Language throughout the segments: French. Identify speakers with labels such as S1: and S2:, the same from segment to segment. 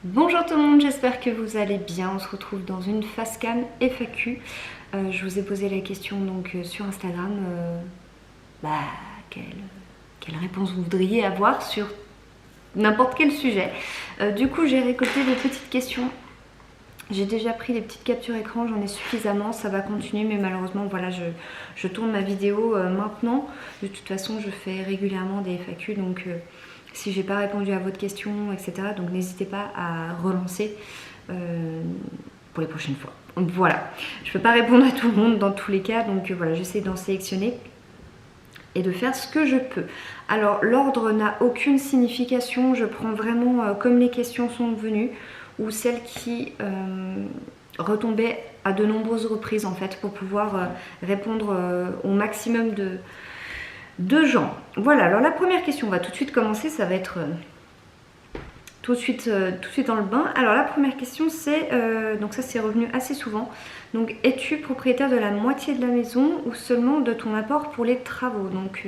S1: Bonjour tout le monde, j'espère que vous allez bien. On se retrouve dans une facecam FAQ. Je vous ai posé la question donc sur Instagram, bah, quelle réponse vous voudriez avoir sur n'importe quel sujet. Du coup, j'ai récolté des petites questions. J'ai déjà pris les petites captures écran, j'en ai suffisamment, ça va continuer, mais malheureusement, voilà, je tourne ma vidéo maintenant. De toute façon, je fais régulièrement des FAQ, donc si j'ai pas répondu à votre question, etc., donc n'hésitez pas à relancer pour les prochaines fois. Voilà, je peux pas répondre à tout le monde dans tous les cas, donc voilà, j'essaie d'en sélectionner et de faire ce que je peux. Alors, l'ordre n'a aucune signification, je prends vraiment comme les questions sont venues, ou celles qui retombaient à de nombreuses reprises en fait, pour pouvoir répondre au maximum de gens. Voilà, alors la première question, on va tout de suite commencer, ça va être tout de suite dans le bain. Alors la première question c'est, donc ça c'est revenu assez souvent, donc es-tu propriétaire de la moitié de la maison ou seulement de ton apport pour les travaux? Donc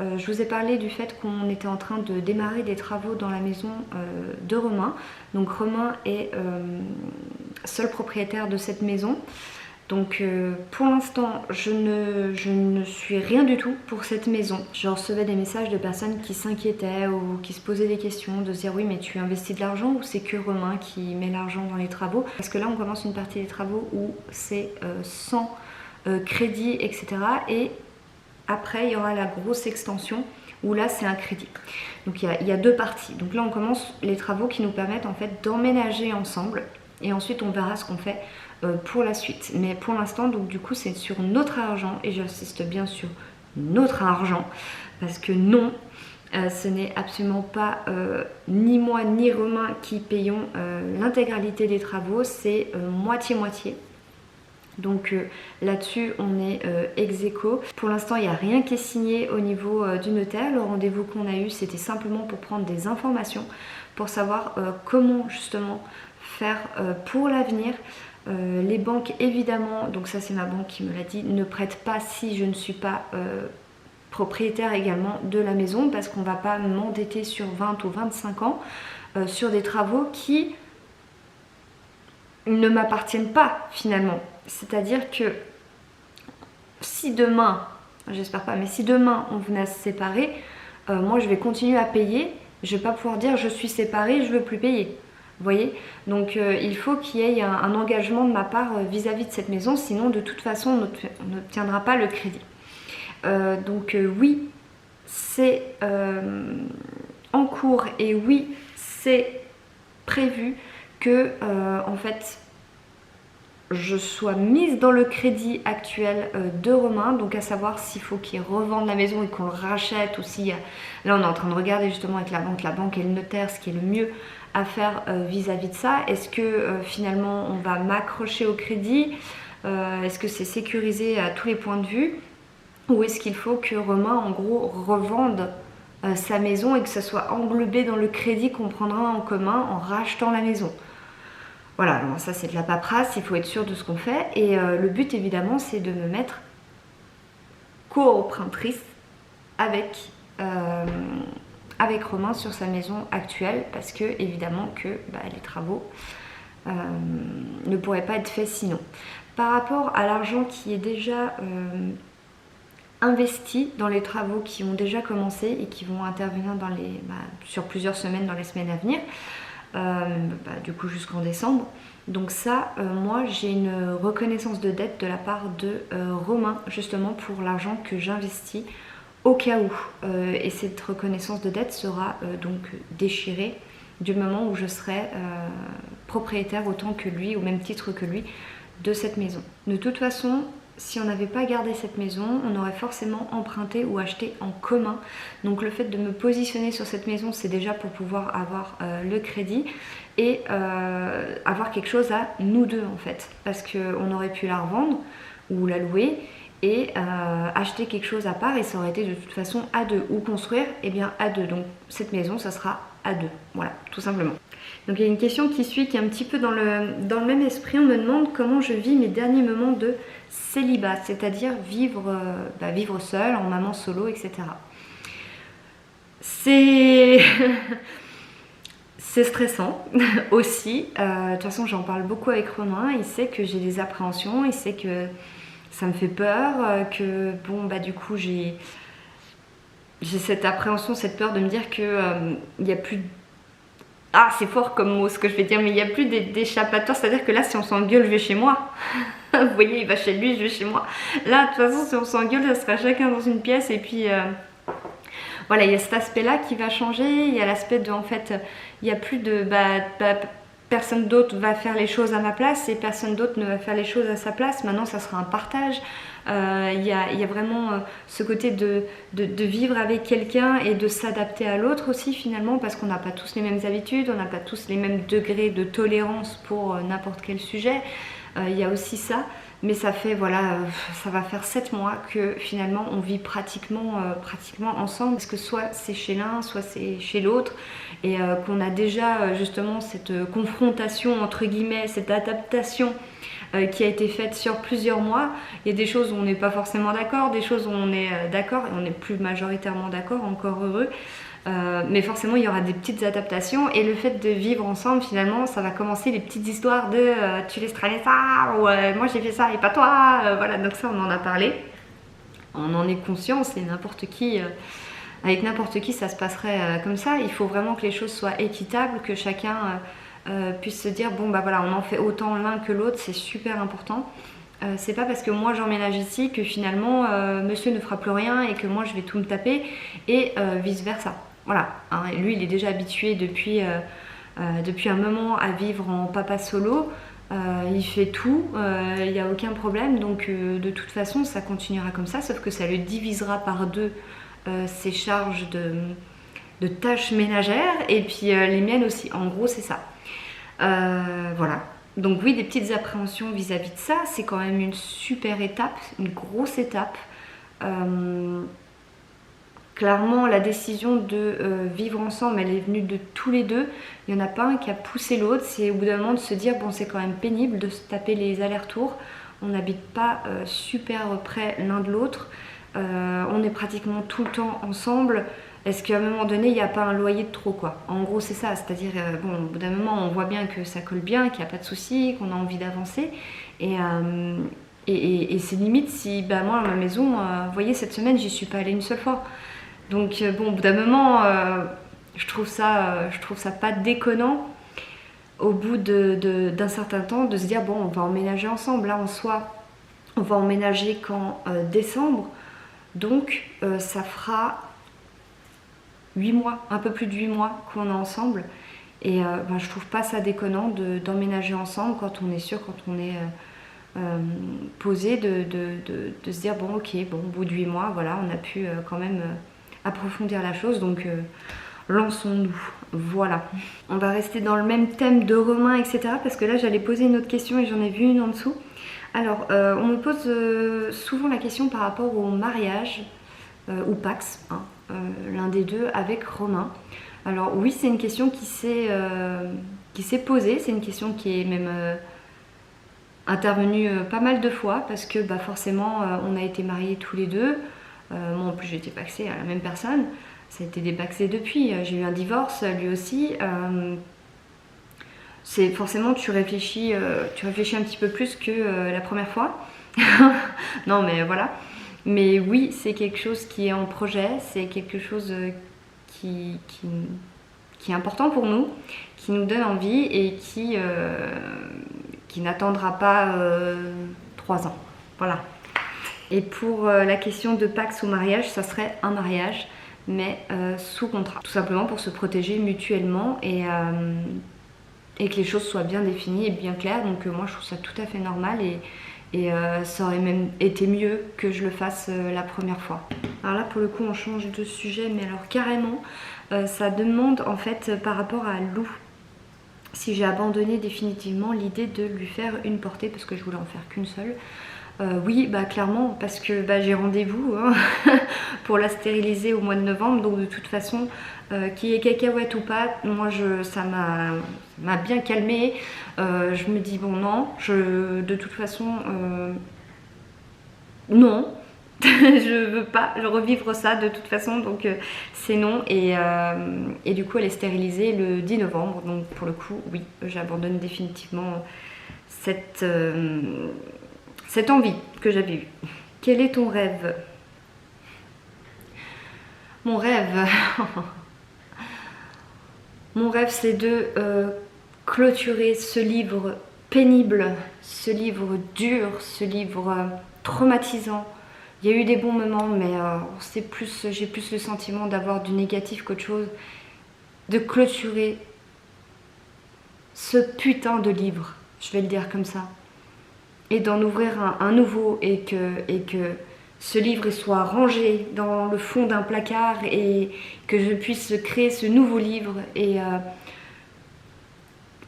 S1: je vous ai parlé du fait qu'on était en train de démarrer des travaux dans la maison de Romain. Donc Romain est seul propriétaire de cette maison. Donc pour l'instant, je ne suis rien du tout pour cette maison. Je recevais des messages de personnes qui s'inquiétaient ou qui se posaient des questions, de se dire oui mais tu investis de l'argent ou c'est que Romain qui met l'argent dans les travaux? Parce que là on commence une partie des travaux où c'est sans crédit, etc. Et après il y aura la grosse extension où là c'est un crédit. Donc il y a deux parties. Donc là on commence les travaux qui nous permettent en fait d'emménager ensemble et ensuite on verra ce qu'on fait pour la suite. Mais pour l'instant, donc du coup, c'est sur notre argent et j'insiste bien sur notre argent parce que non, ce n'est absolument pas ni moi ni Romain qui payons l'intégralité des travaux, c'est moitié-moitié. Donc là-dessus, on est ex aequo. Pour l'instant, il n'y a rien qui est signé au niveau du notaire. Le rendez-vous qu'on a eu, c'était simplement pour prendre des informations, pour savoir comment justement faire pour l'avenir. Les banques évidemment, donc ça c'est ma banque qui me l'a dit, ne prêtent pas si je ne suis pas propriétaire également de la maison, parce qu'on ne va pas m'endetter sur 20 ou 25 ans sur des travaux qui ne m'appartiennent pas finalement. C'est-à-dire que si demain, j'espère pas, mais si demain on venait à se séparer, moi je vais continuer à payer, je vais pas pouvoir dire je suis séparée, je veux plus payer. Vous voyez, donc il faut qu'il y ait un engagement de ma part vis-à-vis de cette maison, sinon de toute façon on n'obtiendra pas le crédit. Donc oui, c'est en cours et oui, c'est prévu que en fait je sois mise dans le crédit actuel de Romain, donc à savoir s'il faut qu'il revende la maison et qu'on le rachète ou si là on est en train de regarder justement avec la banque et le notaire ce qui est le mieux à faire vis-à-vis de ça. Est-ce que finalement on va m'accrocher au crédit? Est-ce que c'est sécurisé à tous les points de vue? Ou est-ce qu'il faut que Romain en gros revende sa maison et que ça soit englobé dans le crédit qu'on prendra en commun en rachetant la maison? Voilà, bon, ça c'est de la paperasse, il faut être sûr de ce qu'on fait. Et le but évidemment c'est de me mettre co-empruntrice avec Romain sur sa maison actuelle, parce que évidemment que les travaux ne pourraient pas être faits sinon. Par rapport à l'argent qui est déjà investi dans les travaux qui ont déjà commencé et qui vont intervenir sur plusieurs semaines dans les semaines à venir, du coup jusqu'en décembre. Donc ça, moi j'ai une reconnaissance de dette de la part de Romain justement pour l'argent que j'investis au cas où. Et cette reconnaissance de dette sera donc déchirée du moment où je serai propriétaire autant que lui, au même titre que lui, de cette maison. De toute façon, si on n'avait pas gardé cette maison, on aurait forcément emprunté ou acheté en commun. Donc le fait de me positionner sur cette maison, c'est déjà pour pouvoir avoir le crédit et avoir quelque chose à nous deux en fait. Parce qu'on aurait pu la revendre ou la louer et acheter quelque chose à part et ça aurait été de toute façon à deux. Ou construire, et bien à deux. Donc cette maison, ça sera à deux. Voilà, tout simplement. Donc il y a une question qui suit qui est un petit peu dans le même esprit. On me demande comment je vis mes derniers moments de célibat, c'est-à-dire vivre seule, en maman solo, etc. C'est C'est stressant aussi. De toute façon, j'en parle beaucoup avec Romain. Il sait que j'ai des appréhensions, il sait que ça me fait peur, que bon, bah du coup, j'ai cette appréhension, cette peur de me dire que il n'y a plus. Ah, c'est fort comme mot ce que je vais dire, mais il n'y a plus d'échappatoire. C'est-à-dire que là, si on s'engueule, je vais chez moi. Vous voyez, il va chez lui, je vais chez moi. Là, de toute façon, si on s'engueule, ça sera chacun dans une pièce et puis. Voilà, il y a cet aspect-là qui va changer. Il y a l'aspect de, en fait, il n'y a plus de, personne d'autre va faire les choses à ma place et personne d'autre ne va faire les choses à sa place. Maintenant, ça sera un partage. Il y a vraiment ce côté de vivre avec quelqu'un et de s'adapter à l'autre aussi finalement, parce qu'on n'a pas tous les mêmes habitudes, on n'a pas tous les mêmes degrés de tolérance pour n'importe quel sujet. Il y a aussi ça. Mais ça fait, voilà, ça va faire 7 mois que finalement on vit pratiquement ensemble, parce que soit c'est chez l'un, soit c'est chez l'autre, et qu'on a déjà justement cette confrontation entre guillemets, cette adaptation qui a été faite sur plusieurs mois. Il y a des choses où on n'est pas forcément d'accord, des choses où on est d'accord, et on est plus majoritairement d'accord, encore heureux. Mais forcément il y aura des petites adaptations, et le fait de vivre ensemble finalement ça va commencer les petites histoires de tu laisses traîner ça, ou moi j'ai fait ça et pas toi, voilà, donc ça on en a parlé, on en est conscient, c'est n'importe qui, avec n'importe qui ça se passerait comme ça. Il faut vraiment que les choses soient équitables, que chacun puisse se dire bon bah voilà, on en fait autant l'un que l'autre, c'est super important. C'est pas parce que moi j'emménage ici que finalement monsieur ne fera plus rien et que moi je vais tout me taper, et vice versa. Voilà, hein, lui il est déjà habitué depuis un moment à vivre en papa solo, il fait tout, il n'y a aucun problème, donc de toute façon ça continuera comme ça, sauf que ça le divisera par deux ses charges de tâches ménagères, et puis les miennes aussi, en gros c'est ça. Voilà. Donc oui, des petites appréhensions vis-à-vis de ça, c'est quand même une super étape, une grosse étape. Clairement, la décision de vivre ensemble, elle est venue de tous les deux. Il n'y en a pas un qui a poussé l'autre. C'est au bout d'un moment de se dire, bon, c'est quand même pénible de se taper les allers-retours. On n'habite pas super près l'un de l'autre. On est pratiquement tout le temps ensemble. Est-ce qu'à un moment donné, il n'y a pas un loyer de trop, quoi? En gros, c'est ça. C'est-à-dire, bon, au bout d'un moment, on voit bien que ça colle bien, qu'il n'y a pas de souci, qu'on a envie d'avancer. Et c'est limite si, bah, moi, à ma maison, vous voyez, cette semaine, j'y suis pas allée une seule fois. Donc bon, au bout d'un moment, je trouve ça pas déconnant au bout d'un certain temps de se dire bon, on va emménager ensemble. Là en soi, on va emménager qu'en décembre, donc ça fera 8 mois, un peu plus de 8 mois qu'on est ensemble. Et je trouve pas ça déconnant d'emménager ensemble quand on est sûr, quand on est posé, de se dire bon ok, bon au bout de 8 mois, voilà, on a pu quand même approfondir la chose, donc lançons-nous. Voilà. On va rester dans le même thème de Romain, etc. Parce que là, j'allais poser une autre question et j'en ai vu une en dessous. Alors, on me pose souvent la question par rapport au mariage, ou Pax, hein, l'un des deux, avec Romain. Alors oui, c'est une question qui s'est posée, c'est une question qui est même intervenue pas mal de fois, parce que bah, forcément, on a été mariés tous les deux. Moi en plus j'ai été paxée à la même personne, ça a été dépaxé depuis, j'ai eu un divorce lui aussi. C'est forcément tu réfléchis un petit peu plus que la première fois. Non mais voilà. Mais oui, c'est quelque chose qui est en projet, c'est quelque chose qui est important pour nous, qui nous donne envie et qui n'attendra pas 3 ans. Voilà. Et pour la question de Pax ou mariage, ça serait un mariage, mais sous contrat. Tout simplement pour se protéger mutuellement et que les choses soient bien définies et bien claires. Donc moi je trouve ça tout à fait normal, et ça aurait même été mieux que je le fasse la première fois. Alors là pour le coup on change de sujet, mais alors carrément, ça demande en fait par rapport à Lou, si j'ai abandonné définitivement l'idée de lui faire une portée, parce que je voulais en faire qu'une seule. Oui, bah clairement, parce que bah, j'ai rendez-vous hein, pour la stériliser au mois de novembre, donc de toute façon, qu'il y ait cacahuète ou pas, moi ça m'a bien calmée. Je me dis bon non, de toute façon, non, Je veux pas revivre ça de toute façon, donc c'est non. Et du coup, elle est stérilisée le 10 novembre, donc pour le coup, oui, j'abandonne définitivement cette envie que j'avais eue. Quel est ton rêve? Mon rêve, mon rêve, c'est de clôturer ce livre pénible, ce livre dur, ce livre traumatisant. Il y a eu des bons moments, mais j'ai plus le sentiment d'avoir du négatif qu'autre chose. De clôturer ce putain de livre, je vais le dire comme ça. Et d'en ouvrir un nouveau et que ce livre soit rangé dans le fond d'un placard et que je puisse créer ce nouveau livre et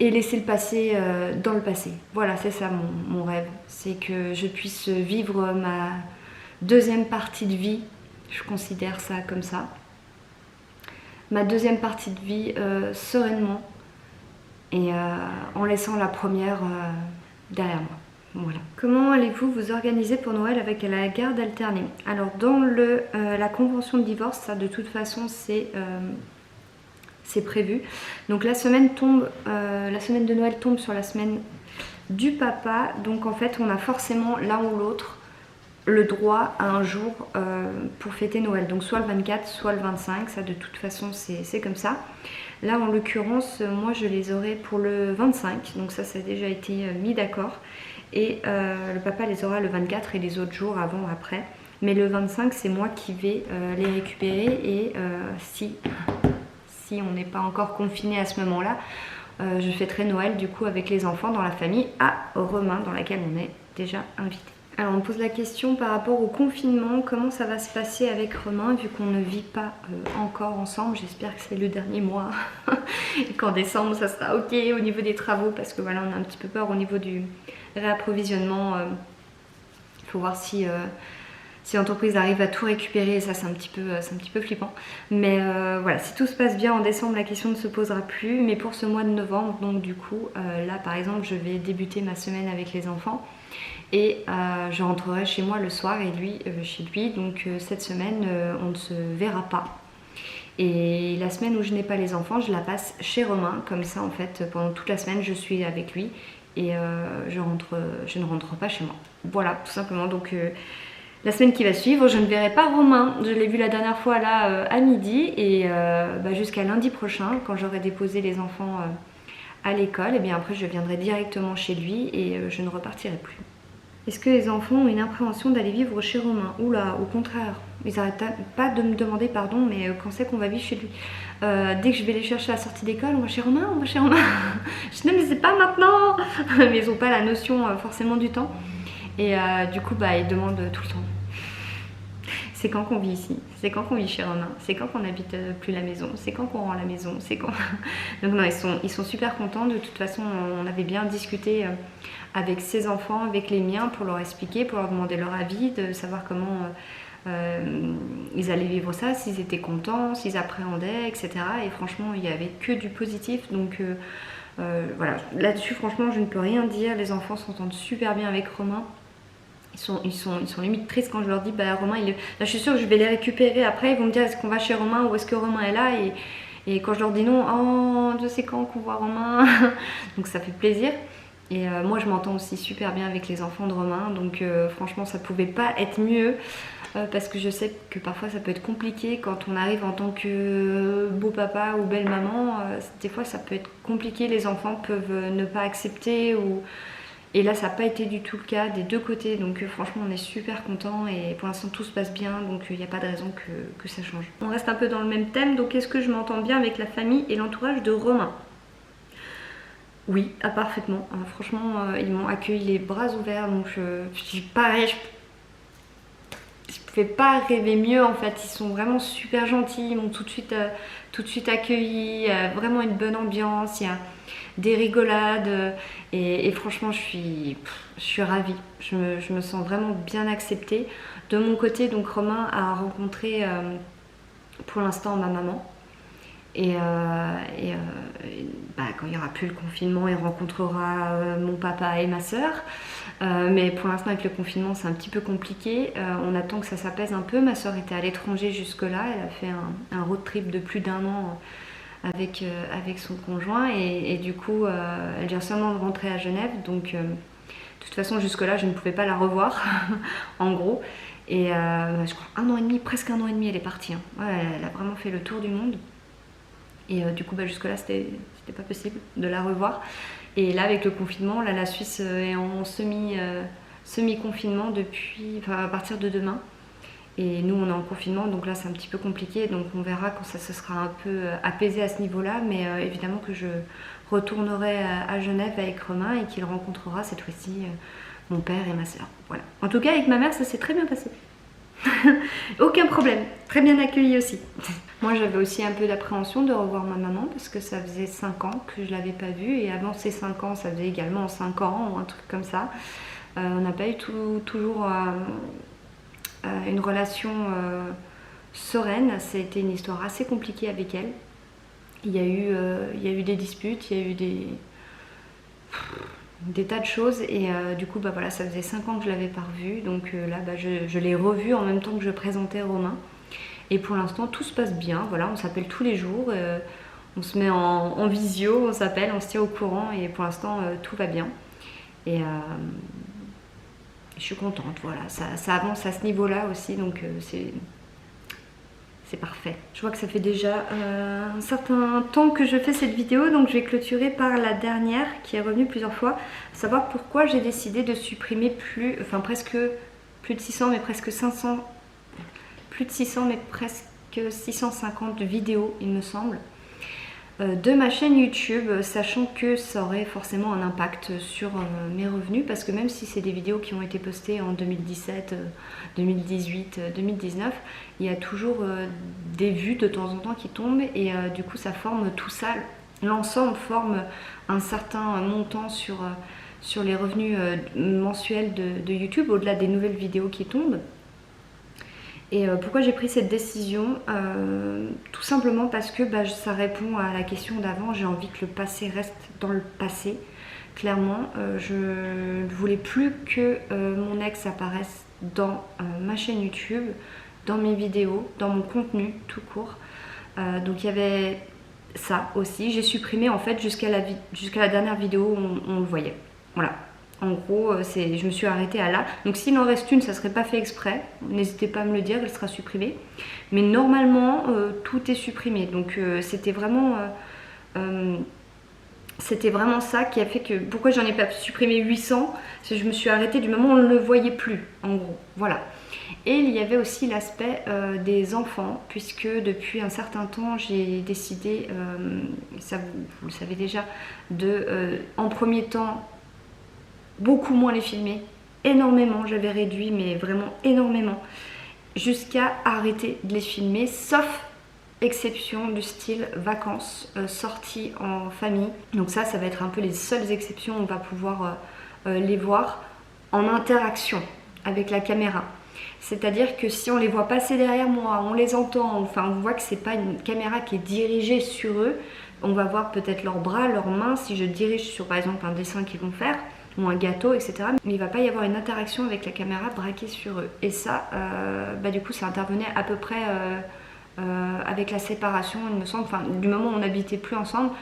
S1: laisser le passé dans le passé. Voilà, c'est ça mon rêve. C'est que je puisse vivre ma deuxième partie de vie, je considère ça comme ça. Ma deuxième partie de vie sereinement et en laissant la première derrière moi. Voilà. Comment allez-vous vous organiser pour Noël avec la garde alternée? Alors dans la convention de divorce, ça de toute façon c'est prévu. Donc la semaine de Noël tombe sur la semaine du papa. Donc en fait on a forcément l'un ou l'autre le droit à un jour pour fêter Noël. Donc soit le 24, soit le 25. Ça de toute façon c'est comme ça. Là en l'occurrence moi je les aurai pour le 25. Donc ça a déjà été mis d'accord. Et le papa les aura le 24 et les autres jours avant, après. Mais le 25, c'est moi qui vais les récupérer. Et si on n'est pas encore confiné à ce moment-là, je fêterai Noël du coup avec les enfants dans la famille à Romain, dans laquelle on est déjà invité. Alors on me pose la question par rapport au confinement, comment ça va se passer avec Romain vu qu'on ne vit pas encore ensemble. J'espère que c'est le dernier mois et qu'en décembre ça sera ok au niveau des travaux, parce que voilà, on a un petit peu peur au niveau du réapprovisionnement. Il faut voir si l'entreprise arrive à tout récupérer, ça c'est un petit peu flippant. Mais voilà, si tout se passe bien en décembre, la question ne se posera plus. Mais pour ce mois de novembre, donc du coup, là par exemple, je vais débuter ma semaine avec les enfants. Et je rentrerai chez moi le soir et lui chez lui. Donc cette semaine, on ne se verra pas. Et la semaine où je n'ai pas les enfants, je la passe chez Romain. Comme ça, en fait, pendant toute la semaine, je suis avec lui. Et je ne rentre pas chez moi. Voilà, tout simplement. Donc la semaine qui va suivre, je ne verrai pas Romain. Je l'ai vu la dernière fois là à midi. Et jusqu'à lundi prochain, quand j'aurai déposé les enfants à l'école, et bien après je viendrai directement chez lui et je ne repartirai plus. Est-ce que les enfants ont une appréhension d'aller vivre chez Romain? Oula, au contraire. Ils n'arrêtent pas de me demander pardon, mais quand c'est qu'on va vivre chez lui? Dès que je vais les chercher à la sortie d'école, on va chez Romain, on va chez Romain. Je dis non mais c'est pas maintenant. Mais ils n'ont pas la notion forcément du temps. Et du coup, ils demandent tout le temps. C'est quand qu'on vit ici? C'est quand qu'on vit chez Romain? C'est quand qu'on n'habite plus la maison? C'est quand qu'on rend la maison? C'est quand... Donc non, ils sont super contents. De toute façon, on avait bien discuté avec ses enfants, avec les miens, pour leur expliquer, pour leur demander leur avis, de savoir comment ils allaient vivre ça, s'ils étaient contents, s'ils appréhendaient, etc. Et franchement, il n'y avait que du positif. Donc voilà, là-dessus, franchement, je ne peux rien dire. Les enfants s'entendent super bien avec Romain. Ils sont limite tristes quand je leur dis Romain là je suis sûre que je vais les récupérer après, ils vont me dire est-ce qu'on va chez Romain ou est-ce que Romain est là, et quand je leur dis non, oh je sais quand qu'on voit Romain. Donc ça fait plaisir. Et moi je m'entends aussi super bien avec les enfants de Romain, donc franchement ça pouvait pas être mieux, parce que je sais que parfois ça peut être compliqué quand on arrive en tant que beau papa ou belle maman. Des fois ça peut être compliqué, les enfants peuvent ne pas accepter et là ça n'a pas été du tout le cas des deux côtés, donc franchement on est super contents et pour l'instant tout se passe bien, donc il n'y a pas de raison que ça change. On reste un peu dans le même thème, donc est-ce que je m'entends bien avec la famille et l'entourage de Romain? Oui, parfaitement. Franchement ils m'ont accueilli les bras ouverts, donc pareil, je pouvais pas rêver mieux en fait. Ils sont vraiment super gentils, ils m'ont tout de suite accueilli, vraiment une bonne ambiance, il y a des rigolades et franchement je suis ravie. Je me sens vraiment bien acceptée. De mon côté, donc Romain a rencontré pour l'instant ma maman Quand il n'y aura plus le confinement, il rencontrera mon papa et ma soeur. Mais pour l'instant, avec le confinement, c'est un petit peu compliqué. On attend que ça s'apaise un peu. Ma soeur était à l'étranger jusque-là. Elle a fait un road trip de plus d'1 an avec son conjoint. Et du coup, elle vient seulement de rentrer à Genève. Donc, de toute façon, jusque-là, je ne pouvais pas la revoir, en gros. Et je crois 1 an et demi, presque 1 an et demi, elle est partie. Hein. Ouais, elle a vraiment fait le tour du monde. Et du coup, jusque-là, c'était pas possible de la revoir. Et là, avec le confinement, là, la Suisse est en semi-confinement à partir de demain. Et nous, on est en confinement, donc là, c'est un petit peu compliqué. Donc on verra quand ça se sera un peu apaisé à ce niveau-là. Mais évidemment que je retournerai à Genève avec Romain et qu'il rencontrera cette fois-ci mon père et ma soeur. Voilà. En tout cas, avec ma mère, ça s'est très bien passé. Aucun problème, très bien accueilli aussi. Moi j'avais aussi un peu d'appréhension de revoir ma maman parce que ça faisait 5 ans que je l'avais pas vue et avant ces 5 ans ça faisait également 5 ans ou un truc comme ça. On n'a pas eu toujours une relation sereine, ça a été une histoire assez compliquée avec elle. Il y a eu des disputes, il y a eu des tas de choses et du coup voilà, ça faisait 5 ans que je l'avais pas revue, donc là je l'ai revue en même temps que je présentais Romain et pour l'instant tout se passe bien. Voilà, on s'appelle tous les jours, on se met en visio, on s'appelle, on se tient au courant et pour l'instant tout va bien et je suis contente. Voilà, ça avance à ce niveau là aussi, donc c'est parfait. Je vois que ça fait déjà un certain temps que je fais cette vidéo, donc je vais clôturer par la dernière qui est revenue plusieurs fois, à savoir pourquoi j'ai décidé de supprimer presque plus de 600 mais presque 500, plus de 600 mais presque 650 vidéos il me semble, de ma chaîne YouTube, sachant que ça aurait forcément un impact sur mes revenus parce que même si c'est des vidéos qui ont été postées en 2017, 2018, 2019, il y a toujours des vues de temps en temps qui tombent et du coup ça forme tout ça, l'ensemble forme un certain montant sur les revenus mensuels de YouTube au-delà des nouvelles vidéos qui tombent. Et pourquoi j'ai pris cette décision tout simplement parce que ça répond à la question d'avant, j'ai envie que le passé reste dans le passé. Clairement, je ne voulais plus que mon ex apparaisse dans ma chaîne YouTube, dans mes vidéos, dans mon contenu tout court. Donc il y avait ça aussi. J'ai supprimé en fait jusqu'à la dernière vidéo où on le voyait. Voilà. En gros, je me suis arrêtée à là. Donc s'il en reste une, ça ne serait pas fait exprès. N'hésitez pas à me le dire, elle sera supprimée. Mais normalement, tout est supprimé. Donc c'était vraiment ça qui a fait que... Pourquoi j'en ai pas supprimé 800? C'est que je me suis arrêtée du moment où on ne le voyait plus, en gros. Voilà. Et il y avait aussi l'aspect des enfants, puisque depuis un certain temps, j'ai décidé, ça vous le savez déjà, en premier temps, beaucoup moins les filmer, énormément, j'avais réduit mais vraiment énormément, jusqu'à arrêter de les filmer, sauf exception du style vacances, sorties en famille. Donc ça va être un peu les seules exceptions où on va pouvoir les voir en interaction avec la caméra. C'est-à-dire que si on les voit passer derrière moi, on les entend, enfin on voit que c'est pas une caméra qui est dirigée sur eux, on va voir peut-être leurs bras, leurs mains, si je dirige sur par exemple un dessin qu'ils vont faire, ou un gâteau, etc. Mais il va pas y avoir une interaction avec la caméra braquée sur eux. Et ça, du coup, ça intervenait à peu près avec la séparation, il me semble, enfin, du moment où on n'habitait plus ensemble.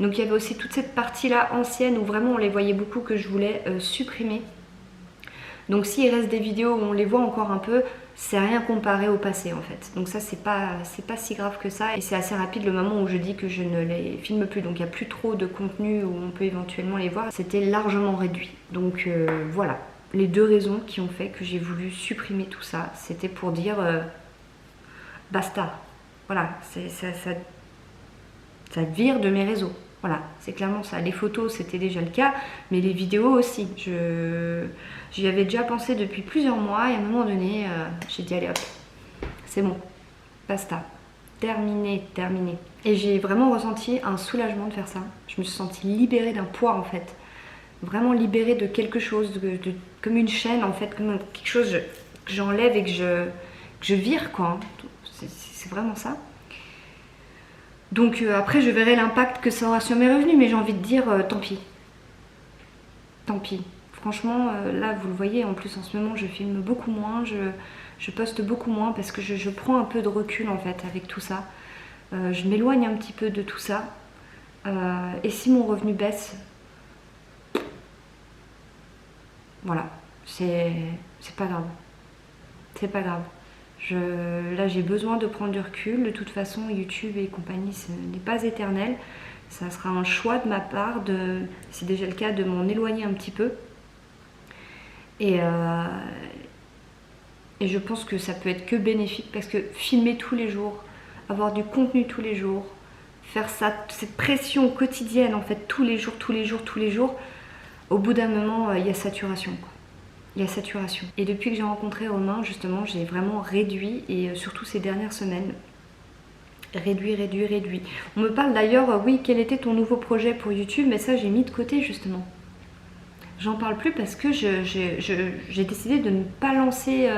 S1: Donc il y avait aussi toute cette partie-là ancienne où vraiment on les voyait beaucoup que je voulais supprimer. Donc s'il reste des vidéos où on les voit encore un peu, c'est rien comparé au passé en fait. Donc ça c'est pas si grave que ça et c'est assez rapide le moment où je dis que je ne les filme plus. Donc il n'y a plus trop de contenu où on peut éventuellement les voir. C'était largement réduit. Donc voilà, les deux raisons qui ont fait que j'ai voulu supprimer tout ça, c'était pour dire basta. Voilà, ça vire de mes réseaux. Voilà, c'est clairement ça. Les photos, c'était déjà le cas, mais les vidéos aussi. J'y avais déjà pensé depuis plusieurs mois et à un moment donné, j'ai dit allez hop, c'est bon, basta, terminé. Et j'ai vraiment ressenti un soulagement de faire ça. Je me suis sentie libérée d'un poids en fait. Vraiment libérée de quelque chose, comme une chaîne en fait, comme quelque chose que j'enlève et que je vire quoi. C'est vraiment ça. Donc après je verrai l'impact que ça aura sur mes revenus, mais j'ai envie de dire tant pis. Tant pis. Franchement, là vous le voyez, en plus en ce moment je filme beaucoup moins, je poste beaucoup moins parce que je prends un peu de recul en fait avec tout ça. Je m'éloigne un petit peu de tout ça. Et si mon revenu baisse, voilà, c'est pas grave. C'est pas grave. Là j'ai besoin de prendre du recul. De toute façon, YouTube et compagnie, ce n'est pas éternel. Ça sera un choix de ma part, c'est déjà le cas, de m'en éloigner un petit peu. Et je pense que ça peut être que bénéfique parce que filmer tous les jours, avoir du contenu tous les jours, faire ça, cette pression quotidienne en fait tous les jours, au bout d'un moment il y a saturation quoi. Il y a saturation. Et depuis que j'ai rencontré Romain, justement, j'ai vraiment réduit, et surtout ces dernières semaines, réduit. On me parle d'ailleurs, oui, quel était ton nouveau projet pour YouTube, mais ça j'ai mis de côté justement. J'en parle plus parce que j'ai décidé de ne pas lancer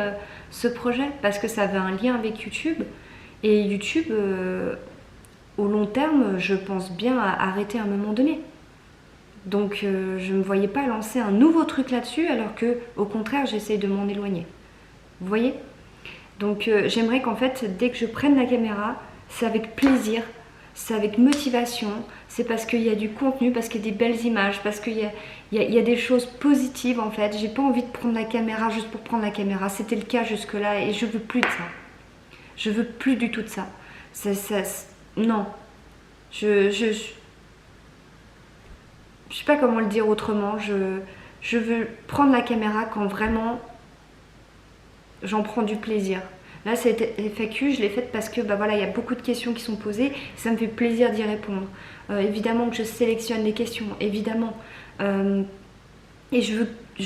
S1: ce projet parce que ça avait un lien avec YouTube. Et YouTube, au long terme, je pense bien arrêter à un moment donné. Donc je ne me voyais pas lancer un nouveau truc là-dessus alors que au contraire j'essaye de m'en éloigner. Vous voyez? Donc j'aimerais qu'en fait dès que je prenne la caméra, c'est avec plaisir, c'est avec motivation, c'est parce qu'il y a du contenu, parce qu'il y a des belles images, parce qu'il y a des choses positives en fait. J'ai pas envie de prendre la caméra juste pour prendre la caméra, c'était le cas jusque là et je veux plus de ça. Je veux plus du tout de ça. Non. Je sais pas comment le dire autrement, je veux prendre la caméra quand vraiment j'en prends du plaisir. Là cette FAQ je l'ai faite parce que bah voilà, il y a beaucoup de questions qui sont posées, ça me fait plaisir d'y répondre. Évidemment que je sélectionne les questions, évidemment. Et je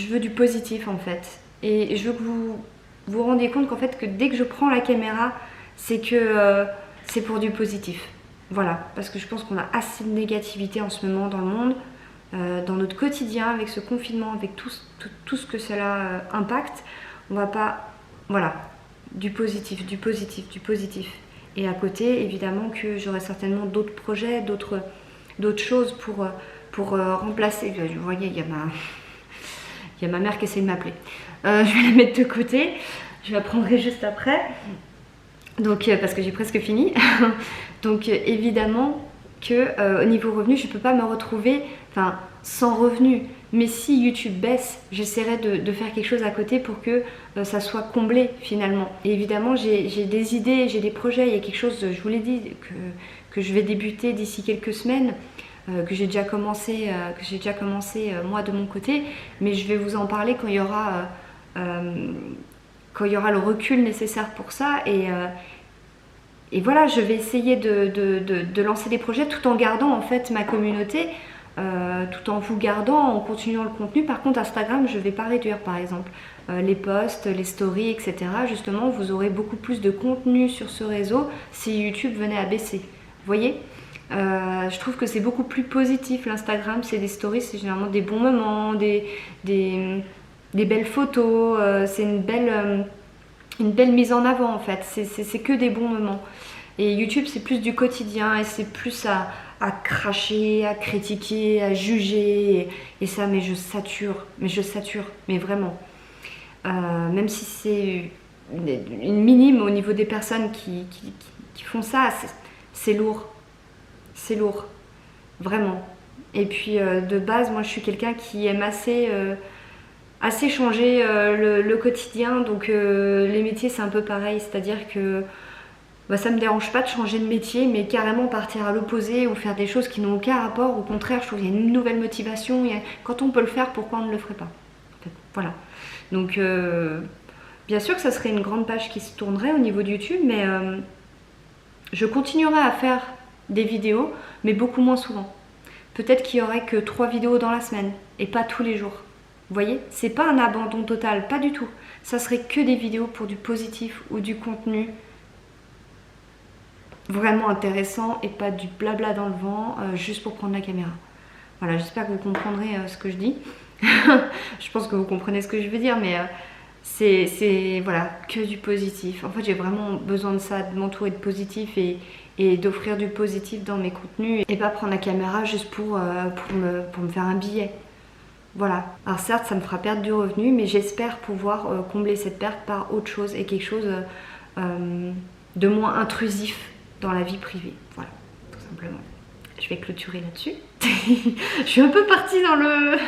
S1: veux du positif en fait. Et je veux que vous vous rendiez compte qu'en fait que dès que je prends la caméra, c'est que c'est pour du positif. Voilà, parce que je pense qu'on a assez de négativité en ce moment dans le monde. Dans notre quotidien, avec ce confinement, avec tout ce que cela impacte, on va pas... Voilà, du positif. Et à côté, évidemment que j'aurai certainement d'autres projets, d'autres choses pour remplacer. Vous voyez, il y a ma mère qui essaie de m'appeler. Je vais la mettre de côté, je la prendrai juste après. Donc, parce que j'ai presque fini. Donc évidemment que au niveau revenu, je ne peux pas me retrouver sans revenu. Mais si YouTube baisse, j'essaierai de faire quelque chose à côté pour que ça soit comblé finalement. Et évidemment, j'ai des idées, j'ai des projets. Il y a quelque chose, je vous l'ai dit, que je vais débuter d'ici quelques semaines, que j'ai déjà commencé, moi de mon côté. Mais je vais vous en parler quand il y aura le recul nécessaire pour ça. Et voilà, je vais essayer de lancer des projets tout en gardant en fait ma communauté, tout en vous gardant, en continuant le contenu. Par contre, Instagram, je ne vais pas réduire par exemple les posts, les stories, etc. Justement, vous aurez beaucoup plus de contenu sur ce réseau si YouTube venait à baisser. Vous voyez, je trouve que c'est beaucoup plus positif l'Instagram, c'est des stories, c'est généralement des bons moments, des belles photos, c'est une belle mise en avant en fait, c'est que des bons moments. Et YouTube c'est plus du quotidien et c'est plus à cracher, à critiquer, à juger et ça, mais je sature, mais vraiment. Même si c'est une minime au niveau des personnes qui font ça, c'est lourd, vraiment. Et puis de base, moi je suis quelqu'un qui aime assez changer le quotidien, donc les métiers c'est un peu pareil, c'est-à-dire que ça me dérange pas de changer de métier, mais carrément partir à l'opposé ou faire des choses qui n'ont aucun rapport. Au contraire, je trouve qu'il y a une nouvelle motivation. Quand on peut le faire, pourquoi on ne le ferait pas en fait, voilà. Donc bien sûr que ça serait une grande page qui se tournerait au niveau de YouTube, mais je continuerai à faire des vidéos, mais beaucoup moins souvent. Peut-être qu'il y aurait que 3 vidéos dans la semaine et pas tous les jours. Vous voyez, c'est pas un abandon total, pas du tout. Ça serait que des vidéos pour du positif ou du contenu vraiment intéressant et pas du blabla dans le vent juste pour prendre la caméra. Voilà, j'espère que vous comprendrez ce que je dis. Je pense que vous comprenez ce que je veux dire, mais c'est voilà, que du positif. En fait, j'ai vraiment besoin de ça, de m'entourer de positif et et d'offrir du positif dans mes contenus et pas prendre la caméra juste pour me faire un billet. Voilà. Alors certes, ça me fera perdre du revenu, mais j'espère pouvoir combler cette perte par autre chose et quelque chose de moins intrusif dans la vie privée. Voilà, tout simplement. Je vais clôturer là-dessus. Je suis un peu partie dans le...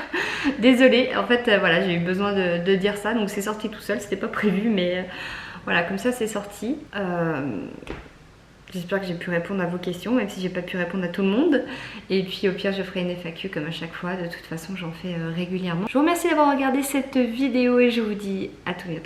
S1: Désolée, en fait, voilà, j'ai eu besoin de dire ça, donc c'est sorti tout seul, c'était pas prévu, mais voilà, comme ça c'est sorti. J'espère que j'ai pu répondre à vos questions, même si j'ai pas pu répondre à tout le monde. Et puis au pire, je ferai une FAQ comme à chaque fois. De toute façon, j'en fais régulièrement. Je vous remercie d'avoir regardé cette vidéo et je vous dis à tout bientôt.